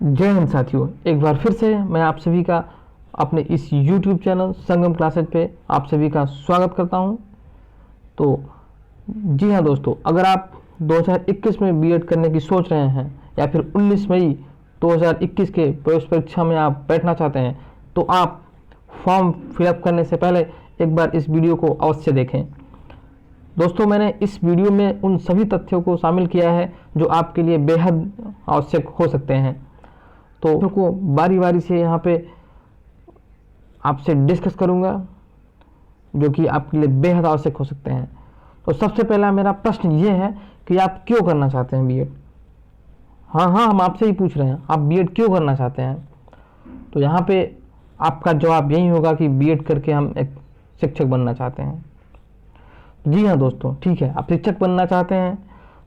जय हिंद साथियों, एक बार फिर से मैं आप सभी का अपने इस YouTube चैनल संगम क्लासेज पे आप सभी का स्वागत करता हूं। तो जी हाँ दोस्तों, अगर आप 2021 में बीएड करने की सोच रहे हैं या फिर 19 मई 2021 के प्रवेश परीक्षा में आप बैठना चाहते हैं तो आप फॉर्म फिलअप करने से पहले एक बार इस वीडियो को अवश्य देखें। दोस्तों, मैंने इस वीडियो में उन सभी तथ्यों को शामिल किया है जो आपके लिए बेहद आवश्यक हो सकते हैं। तो को बारी बारी से यहाँ पे आपसे डिस्कस करूँगा जो कि आपके लिए बेहद आवश्यक हो सकते हैं। तो सबसे पहला मेरा प्रश्न ये है कि आप क्यों करना चाहते हैं बीएड। हाँ, हम आपसे ही पूछ रहे हैं, आप बीएड क्यों करना चाहते हैं। तो यहाँ पे आपका जवाब यही होगा कि बीएड करके हम एक शिक्षक बनना चाहते हैं। जी हाँ दोस्तों, ठीक है, आप शिक्षक बनना चाहते हैं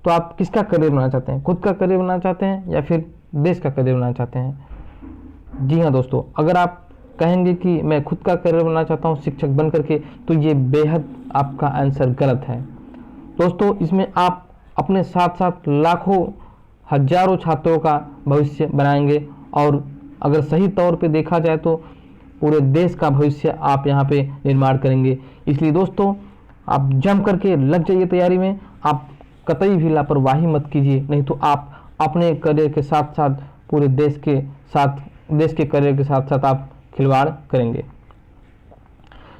तो आप किसका करियर बनाना चाहते हैं, खुद का करियर बनाना चाहते हैं या फिर देश का करियर बनाना चाहते हैं। जी हाँ दोस्तों, अगर आप कहेंगे कि मैं खुद का करियर बनाना चाहता हूँ शिक्षक बन करके, तो ये बेहद आपका आंसर गलत है। दोस्तों, इसमें आप अपने साथ साथ लाखों हजारों छात्रों का भविष्य बनाएंगे और अगर सही तौर पे देखा जाए तो पूरे देश का भविष्य आप यहाँ पे निर्माण करेंगे। इसलिए दोस्तों, आप जम करके लग जाइए तैयारी में। आप कतई भी लापरवाही मत कीजिए, नहीं तो आप अपने करियर के साथ साथ पूरे देश के करियर के साथ साथ आप खिलवाड़ करेंगे।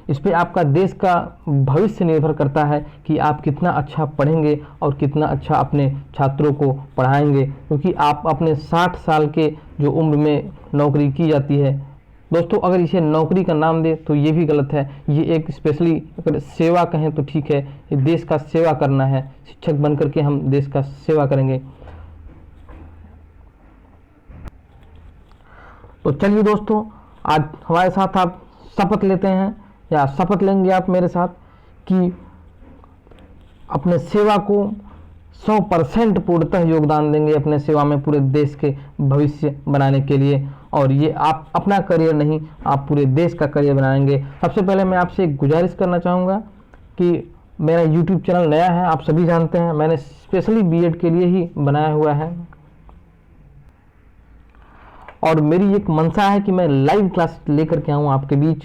इस पे आपका देश का भविष्य निर्भर करता है कि आप कितना अच्छा पढ़ेंगे और कितना अच्छा अपने छात्रों को पढ़ाएंगे, क्योंकि आप अपने 60 साल के जो उम्र में नौकरी की जाती है दोस्तों, अगर इसे नौकरी का नाम दे तो ये भी गलत है। ये एक स्पेशली अगर सेवा कहें तो ठीक है, ये देश का सेवा करना है। शिक्षक बन करके हम देश का सेवा करेंगे। तो चलिए दोस्तों, आज हमारे साथ आप शपथ लेते हैं या शपथ लेंगे आप मेरे साथ कि अपने सेवा को 100% पूर्णतः योगदान देंगे अपने सेवा में पूरे देश के भविष्य बनाने के लिए। और ये आप अपना करियर नहीं, आप पूरे देश का करियर बनाएंगे। सबसे पहले मैं आपसे एक गुजारिश करना चाहूँगा कि मेरा यूट्यूब चैनल नया है, आप सभी जानते हैं, मैंने स्पेशली बीएड के लिए ही बनाया हुआ है और मेरी एक मंशा है कि मैं लाइव क्लास लेकर के आऊँ आपके बीच,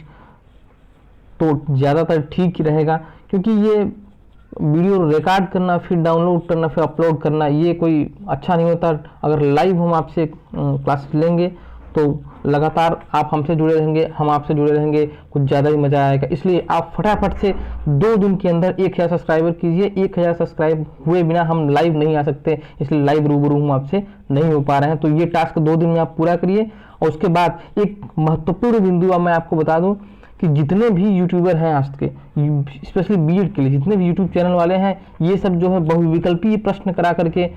तो ज़्यादातर ठीक ही रहेगा। क्योंकि ये वीडियो रिकॉर्ड करना, फिर डाउनलोड करना, फिर अपलोड करना, ये कोई अच्छा नहीं होता। अगर लाइव हम आपसे क्लास लेंगे तो लगातार आप हमसे जुड़े रहेंगे, हम आपसे जुड़े रहेंगे, कुछ ज़्यादा ही मज़ा आएगा। इसलिए आप फटाफट से 2 दिन के अंदर 1000 सब्सक्राइबर कीजिए। 1000 सब्सक्राइब हुए बिना हम लाइव नहीं आ सकते, इसलिए लाइव रूबरू हम आपसे नहीं हो पा रहे हैं। तो ये टास्क 2 दिन में आप पूरा करिए। और उसके बाद एक महत्वपूर्ण बिंदु अब मैं आपको बता दूँ कि जितने भी यूट्यूबर हैं आज के, स्पेशली बीएड के लिए जितने भी यूट्यूब चैनल वाले हैं, ये सब जो है बहुविकल्पीय प्रश्न करा करके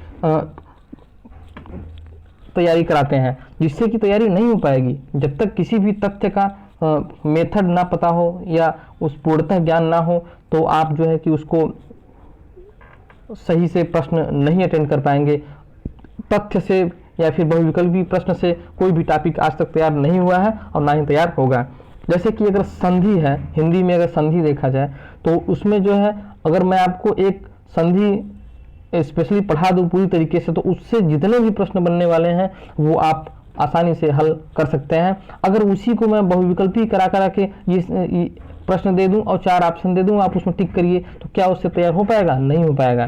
तैयारी कराते हैं, जिससे कि तैयारी नहीं हो पाएगी जब तक किसी भी तथ्य का मेथड ना पता हो या उस पूर्णतः ज्ञान ना हो। तो आप जो है कि उसको सही से प्रश्न नहीं अटेंड कर पाएंगे। तथ्य से या फिर बहुविकल्पीय प्रश्न से कोई भी टॉपिक आज तक तैयार नहीं हुआ है और ना ही तैयार होगा। जैसे कि अगर संधि है, हिंदी में अगर संधि देखा जाए तो उसमें जो है, अगर मैं आपको एक संधि स्पेशली पढ़ा दूँ पूरी तरीके से, तो उससे जितने भी प्रश्न बनने वाले हैं वो आप आसानी से हल कर सकते हैं। अगर उसी को मैं बहुविकल्पी करा के ये प्रश्न दे दूं और 4 ऑप्शन दे दूं, आप उसमें टिक करिए, तो क्या उससे तैयार हो पाएगा? नहीं हो पाएगा।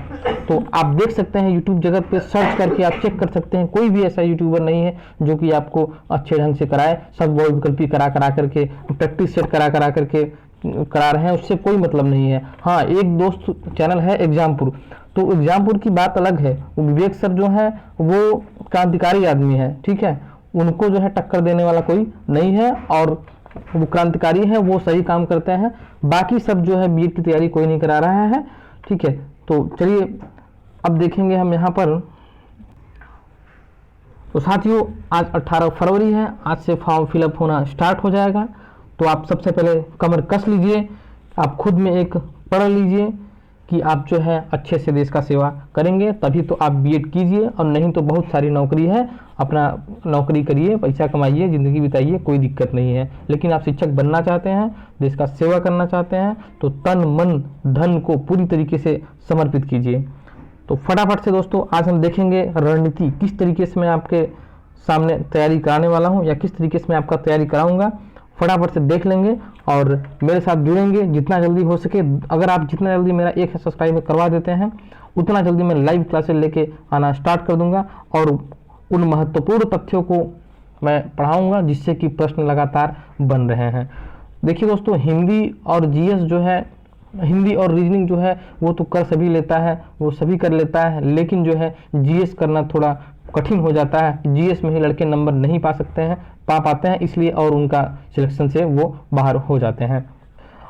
तो आप देख सकते हैं यूट्यूब जगत पे सर्च करके आप चेक कर सकते हैं, कोई भी ऐसा यूट्यूबर नहीं है जो कि आपको अच्छे ढंग से कराए। सब बहुविकल्पी करा करके प्रैक्टिस सेट करा करके करा रहे हैं, उससे कोई मतलब नहीं है। हाँ, एक दोस्त चैनल है एग्जामपुर, तो एग्जामपुर की बात अलग है। विवेक सर जो है वो क्रांतिकारी आदमी है, ठीक है, उनको जो है टक्कर देने वाला कोई नहीं है और वो क्रांतिकारी है, वो सही काम करते हैं। बाकी सब जो है बीएड की तैयारी कोई नहीं करा रहा है, ठीक है। तो चलिए अब देखेंगे हम यहाँ पर। तो साथियों, आज 18 फरवरी है, आज से फॉर्म फिलअप होना स्टार्ट हो जाएगा। तो आप सबसे पहले कमर कस लीजिए, आप खुद में एक पढ़ लीजिए कि आप जो है अच्छे से देश का सेवा करेंगे, तभी तो आप बीएड कीजिए। और नहीं तो बहुत सारी नौकरी है, अपना नौकरी करिए, पैसा कमाइए, ज़िंदगी बिताइए, कोई दिक्कत नहीं है। लेकिन आप शिक्षक बनना चाहते हैं, देश का सेवा करना चाहते हैं, तो तन मन धन को पूरी तरीके से समर्पित कीजिए। तो फटाफट से दोस्तों आज हम देखेंगे रणनीति किस तरीके से मैं आपके सामने तैयारी कराने वाला हूं या किस तरीके से मैं आपका तैयारी कराऊंगा, फटाफट से देख लेंगे और मेरे साथ जुड़ेंगे जितना जल्दी हो सके। अगर आप जितना जल्दी मेरा 1 सब्सक्राइब करवा देते हैं उतना जल्दी मैं लाइव क्लासेस लेके आना स्टार्ट कर दूंगा और उन महत्वपूर्ण तथ्यों को मैं पढ़ाऊंगा जिससे कि प्रश्न लगातार बन रहे हैं। देखिए दोस्तों, हिंदी और जीएस जो है, हिंदी और रीजनिंग जो है वो तो कर सभी लेता है, वो सभी कर लेता है, लेकिन जो है जीएस करना थोड़ा कठिन हो जाता है। जीएस में ही लड़के नंबर नहीं पा पाते हैं इसलिए, और उनका सिलेक्शन से वो बाहर हो जाते हैं।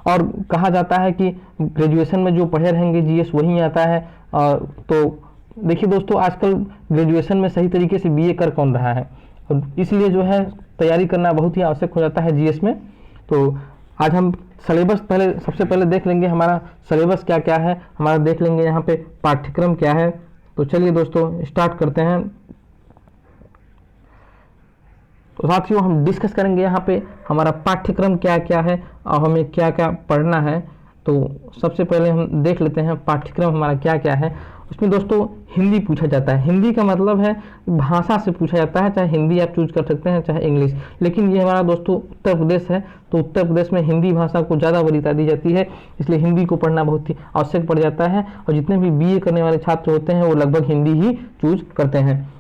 और कहा जाता है कि ग्रेजुएशन में जो पढ़े रहेंगे जीएस वही आता है। तो देखिए दोस्तों, आजकल ग्रेजुएशन में सही तरीके से बीए कर कौन रहा है, और इसलिए जो है तैयारी करना बहुत ही आवश्यक हो जाता है जीएस में। तो आज हम सिलेबस सबसे पहले देख लेंगे, हमारा सिलेबस क्या क्या है, हमारा देख लेंगे यहाँ पे पाठ्यक्रम क्या है। तो चलिए दोस्तों स्टार्ट करते हैं। तो साथियों, हम डिस्कस करेंगे यहाँ पे हमारा पाठ्यक्रम क्या क्या है और हमें क्या क्या पढ़ना है। तो सबसे पहले हम देख लेते हैं पाठ्यक्रम हमारा क्या क्या है। उसमें दोस्तों हिंदी पूछा जाता है। हिंदी का मतलब है भाषा से पूछा जाता है, चाहे हिंदी आप चूज कर सकते हैं चाहे इंग्लिश, लेकिन ये हमारा दोस्तों उत्तर प्रदेश है, तो उत्तर प्रदेश में हिंदी भाषा को ज़्यादा वरीयता दी जाती है, इसलिए हिंदी को पढ़ना बहुत ही आवश्यक पड़ जाता है। और जितने भी बीए करने वाले छात्र होते हैं वो लगभग हिंदी ही चूज करते हैं।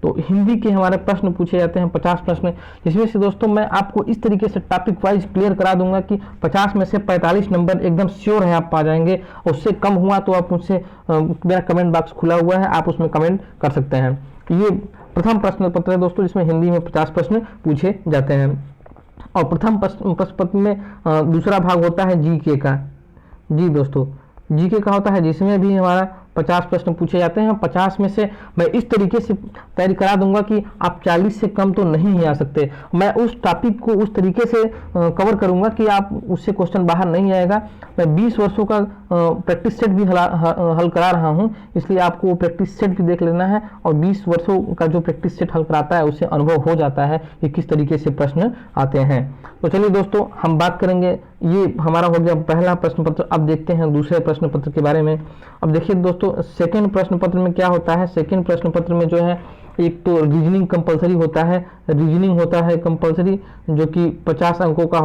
तो हिंदी के हमारे प्रश्न पूछे जाते हैं 50 प्रश्न, जिसमें से दोस्तों मैं आपको इस तरीके से टॉपिक वाइज क्लियर करा दूंगा कि 50 में से 45 नंबर एकदम श्योर है आप पा जाएंगे। उससे कम हुआ तो आप मुझसे, मेरा कमेंट बॉक्स खुला हुआ है, आप उसमें कमेंट कर सकते हैं। ये प्रथम प्रश्न पत्र है दोस्तों, जिसमें हिंदी में 50 प्रश्न पूछे जाते हैं। और प्रथम प्रश्न पत्र में दूसरा भाग होता है जीके का। जी दोस्तों, जीके का होता है जिसमें भी हमारा 50 प्रश्न पूछे जाते हैं। 50 में से मैं इस तरीके से तैयारी करा दूंगा कि आप 40 से कम तो नहीं ही आ सकते। मैं उस टॉपिक को उस तरीके से कवर करूंगा कि आप उससे क्वेश्चन बाहर नहीं आएगा। मैं 20 वर्षों का प्रैक्टिस सेट भी हल करा रहा हूं, इसलिए आपको वो प्रैक्टिस सेट भी देख लेना है। और 20 वर्षों का जो प्रैक्टिस सेट हल कराता है उससे अनुभव हो जाता है कि किस तरीके से प्रश्न आते हैं। तो चलिए दोस्तों, हम बात करेंगे, ये हमारा हो गया पहला प्रश्न पत्र। अब देखते हैं दूसरे प्रश्न पत्र के बारे में। अब देखिए दोस्तों, सेकेंड प्रश्न पत्र में क्या होता है। सेकेंड प्रश्न पत्र में जो है एक तो रीजनिंग कंपलसरी होता है, रीजनिंग होता है कंपलसरी, जो कि 50 अंकों का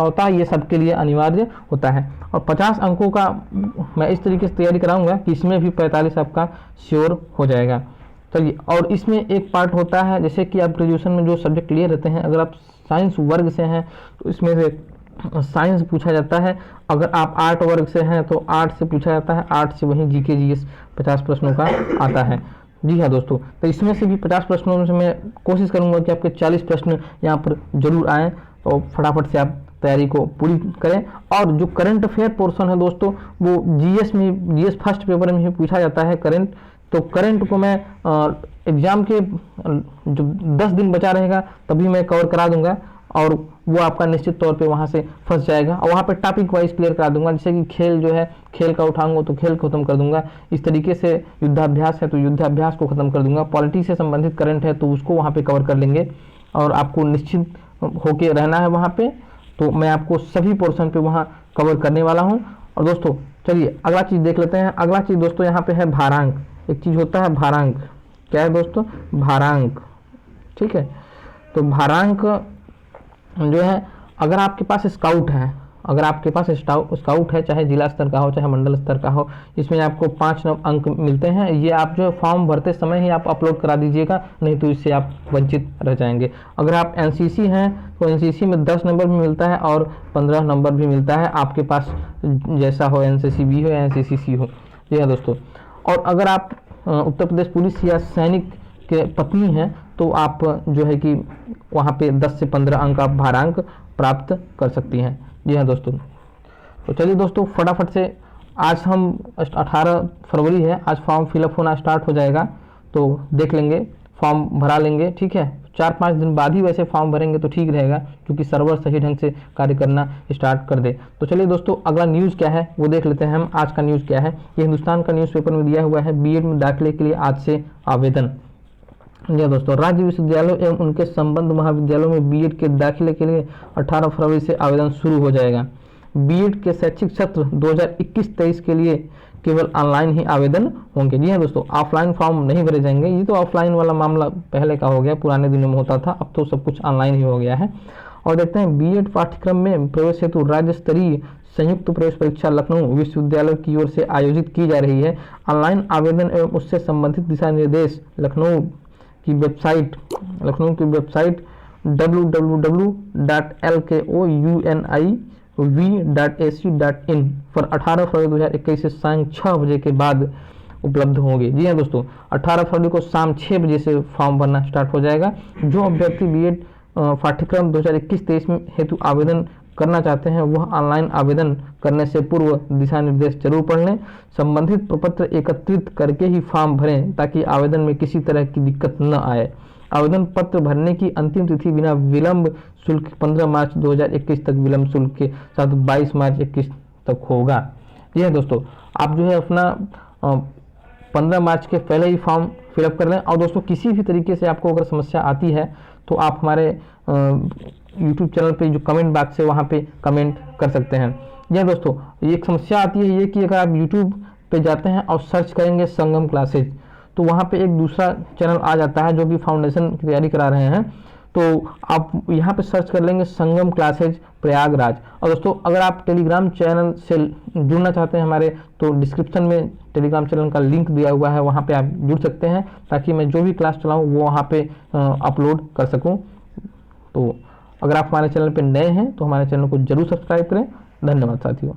होता है, ये सबके लिए अनिवार्य होता है। और 50 अंकों का मैं इस तरीके से तैयारी कराऊंगा कि इसमें भी 45 आपका श्योर हो जाएगा। चलिए, और इसमें एक पार्ट होता है, जैसे कि आप ग्रेजुएशन में जो सब्जेक्ट लिए रहते हैं, अगर आप साइंस वर्ग से हैं तो इसमें से साइंस पूछा जाता है। अगर आप आर्ट वर्ग से हैं तो आर्ट से पूछा जाता है, आर्ट से वहीं जीके जीएस 50 प्रश्नों का आता है। जी हाँ दोस्तों, तो इसमें से भी 50 प्रश्नों में से मैं कोशिश करूंगा कि आपके 40 प्रश्न यहाँ पर जरूर आएँ, तो फटाफट से आप तैयारी को पूरी करें। और जो करंट अफेयर पोर्शन है दोस्तों, वो जीएस फर्स्ट पेपर में ही पूछा जाता है करंट। तो करंट को मैं एग्जाम के जो 10 दिन बचा रहेगा तभी मैं कवर करा दूंगा, और वो आपका निश्चित तौर पे वहाँ से फंस जाएगा। और वहाँ पे टॉपिक वाइज क्लियर करा दूंगा, जैसे कि खेल जो है, खेल का उठाऊंगा तो खेल खत्म कर दूंगा। इस तरीके से युद्धाभ्यास है तो युद्धाभ्यास को खत्म कर दूंगा। पॉलिटी से संबंधित करंट है तो उसको वहाँ पे कवर कर लेंगे, और आपको निश्चित होके रहना है वहाँ पे। तो मैं आपको सभी पोर्शन पे वहाँ कवर करने वाला हूँ। और दोस्तों चलिए अगला चीज़ देख लेते हैं। अगला चीज़ दोस्तों यहाँ पे है भारांक। एक चीज़ होता है भारांक। क्या है दोस्तों? भारांक। ठीक है, तो भारांक जो है, अगर आपके पास स्काउट है, चाहे जिला स्तर का हो चाहे मंडल स्तर का हो, इसमें आपको 5 अंक मिलते हैं। ये आप जो फॉर्म भरते समय ही आप अपलोड करा दीजिएगा, नहीं तो इससे आप वंचित रह जाएंगे। अगर आप एनसीसी हैं तो एनसीसी में 10 नंबर भी मिलता है और 15 नंबर भी मिलता है, आपके पास जैसा हो, एनसीसी बी हो या एनसीसी सी हो। जी हाँ दोस्तों, और अगर आप उत्तर प्रदेश पुलिस या सैनिक के पत्नी हैं तो आप जो है कि वहाँ पे 10 से 15 अंक आप भारांक प्राप्त कर सकती हैं। जी हाँ दोस्तों, तो चलिए दोस्तों फटाफट से, आज हम 18 फरवरी है, आज फॉर्म फिलअप होना स्टार्ट हो जाएगा, तो देख लेंगे, फॉर्म भरा लेंगे। ठीक है, 4-5 दिन बाद ही वैसे फॉर्म भरेंगे तो ठीक रहेगा, क्योंकि सर्वर सही ढंग से कार्य करना स्टार्ट कर दे। तो चलिए दोस्तों, अगला न्यूज़ क्या है वो देख लेते हैं हम। आज का न्यूज़ क्या है, ये हिंदुस्तान का न्यूज़पेपर में दिया हुआ है। बीएड में दाखिले के लिए आज से आवेदन। जी दोस्तों, राज्य विश्वविद्यालयों एवं उनके संबद्ध महाविद्यालयों में बीएड के दाखिले के लिए 18 फरवरी से आवेदन शुरू हो जाएगा। बीएड के शैक्षिक सत्र 2021-23 के लिए केवल ऑनलाइन ही आवेदन होंगे। जी हाँ दोस्तों, ऑफलाइन फॉर्म नहीं भरे जाएंगे। ये तो ऑफलाइन वाला मामला पहले का हो गया, पुराने दिनों में होता था, अब तो सब कुछ ऑनलाइन ही हो गया है। और देखते हैं बीएड पाठ्यक्रम में प्रवेश हेतु राज्य स्तरीय संयुक्त प्रवेश परीक्षा लखनऊ विश्वविद्यालय की ओर से आयोजित की जा रही है। ऑनलाइन आवेदन एवं उससे संबंधित दिशा निर्देश लखनऊ की वेबसाइट www.lkouniv.ac.in पर 18 फरवरी 2021 से शाम 6 बजे के बाद उपलब्ध होंगे। जी हाँ दोस्तों, 18 फरवरी को शाम 6 बजे से फॉर्म भरना स्टार्ट हो जाएगा। जो अभ्यर्थी बीएड पाठ्यक्रम 2021-23 में हेतु आवेदन करना चाहते हैं वह ऑनलाइन आवेदन करने से पूर्व दिशा निर्देश जरूर पढ़ लें। संबंधित प्रपत्र एकत्रित करके ही फॉर्म भरें ताकि आवेदन में किसी तरह की दिक्कत न आए। आवेदन पत्र भरने की अंतिम तिथि बिना विलंब शुल्क 15 मार्च 2021 तक, विलंब शुल्क के साथ 22 मार्च 21 तक होगा। जी हाँ दोस्तों, आप जो है अपना 15 मार्च के पहले ही फॉर्म फिलअप कर लें। और दोस्तों, किसी भी तरीके से आपको अगर समस्या आती है तो आप हमारे यूट्यूब चैनल पे जो कमेंट बॉक्स है वहाँ पे कमेंट कर सकते हैं। जी हाँ दोस्तों, एक समस्या आती है ये कि अगर आप यूट्यूब पे जाते हैं और सर्च करेंगे संगम क्लासेज, तो वहाँ पे एक दूसरा चैनल आ जाता है जो कि फाउंडेशन की तैयारी करा रहे हैं। तो आप यहाँ पे सर्च कर लेंगे संगम क्लासेज प्रयागराज। और दोस्तों, अगर आप टेलीग्राम चैनल से जुड़ना चाहते हैं हमारे, तो डिस्क्रिप्शन में टेलीग्राम चैनल का लिंक दिया हुआ है, वहाँ पे आप जुड़ सकते हैं ताकि मैं जो भी क्लास चलाऊँ वो वहाँ पे अपलोड कर सकूँ। तो अगर आप हमारे चैनल पे नए हैं तो हमारे चैनल को जरूर सब्सक्राइब करें। धन्यवाद साथियों।